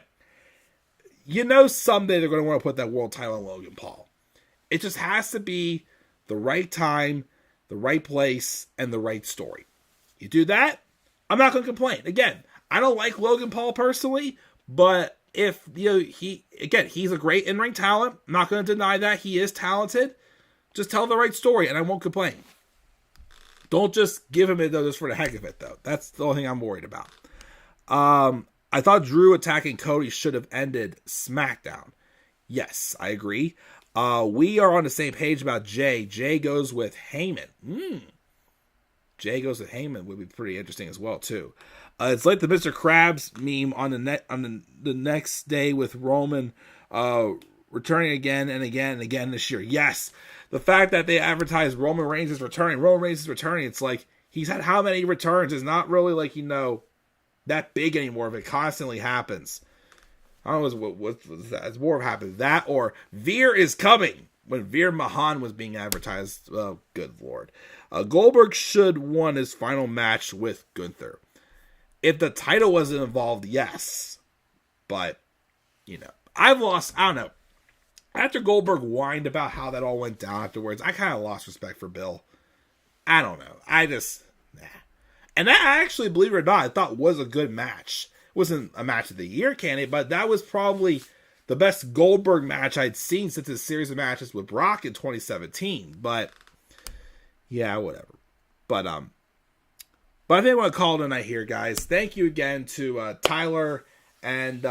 someday they're going to want to put that world title on Logan Paul. It just has to be the right time, the right place, and the right story. You do that, I'm not going to complain. Again, I don't like Logan Paul personally, but if he's a great in-ring talent. I'm not going to deny that. He is talented. Just tell the right story, and I won't complain. Don't just give him it, though, just for the heck of it, though. That's the only thing I'm worried about. I thought Drew attacking Cody should have ended SmackDown. Yes, I agree. We are on the same page about Jay. Jay goes with Heyman. Jay goes with Heyman would be pretty interesting as well, too. It's like the Mr. Krabs meme on the next day with Roman returning again and again and again this year. Yes, the fact that they advertise Roman Reigns is returning, it's like he's had how many returns is not really like, that big anymore if it constantly happens. I don't know what that. It's more of happens. That or Veer is coming when Veer Mahan was being advertised. Oh, good Lord. Goldberg should won his final match with Gunther. If the title wasn't involved, yes. But, I don't know. After Goldberg whined about how that all went down afterwards, I kind of lost respect for Bill. I don't know. Nah. And that actually, believe it or not, I thought was a good match. It wasn't a match of the year candidate, but that was probably the best Goldberg match I'd seen since his series of matches with Brock in 2017. But, yeah, whatever. But I think I want to call it a night here, guys. Thank you again to Tyler and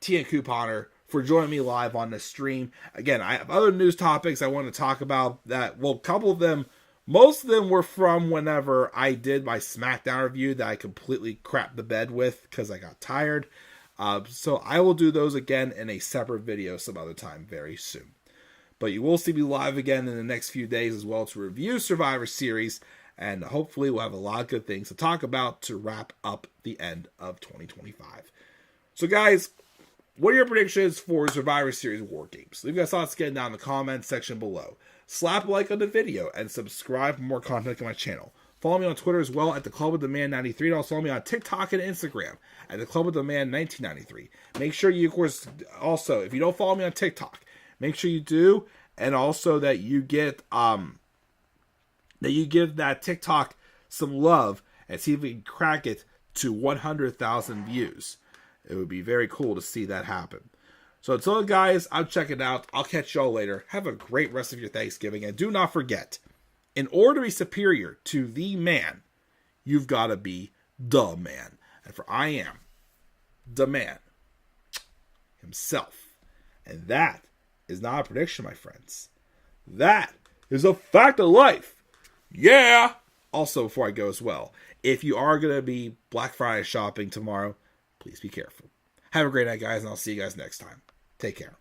Tia Couponer for joining me live on the stream. Again, I have other news topics I want to talk about that. Well, a couple of them, most of them were from whenever I did my SmackDown review that I completely crapped the bed with because I got tired. So I will do those again in a separate video some other time very soon. But you will see me live again in the next few days as well to review Survivor Series. And hopefully we'll have a lot of good things to talk about to wrap up the end of 2025. So guys, what are your predictions for Survivor Series War Games? Leave your thoughts again down in the comments section below. Slap a like on the video and subscribe for more content on my channel. Follow me on Twitter as well at the Club of the Man 93. And also follow me on TikTok and Instagram at the Club of the Man 1993. Make sure you, of course, also, if you don't follow me on TikTok, make sure you do. And also that you get that you give that TikTok some love and see if we can crack it to 100,000 views. It would be very cool to see that happen. So until then, guys, I'm checking out. I'll catch y'all later. Have a great rest of your Thanksgiving. And do not forget, in order to be superior to the man, you've got to be the man. And for I am the man himself. And that is not a prediction, my friends. That is a fact of life. Yeah! Also, before I go as well, if you are going to be Black Friday shopping tomorrow, please be careful. Have a great night, guys, and I'll see you guys next time. Take care.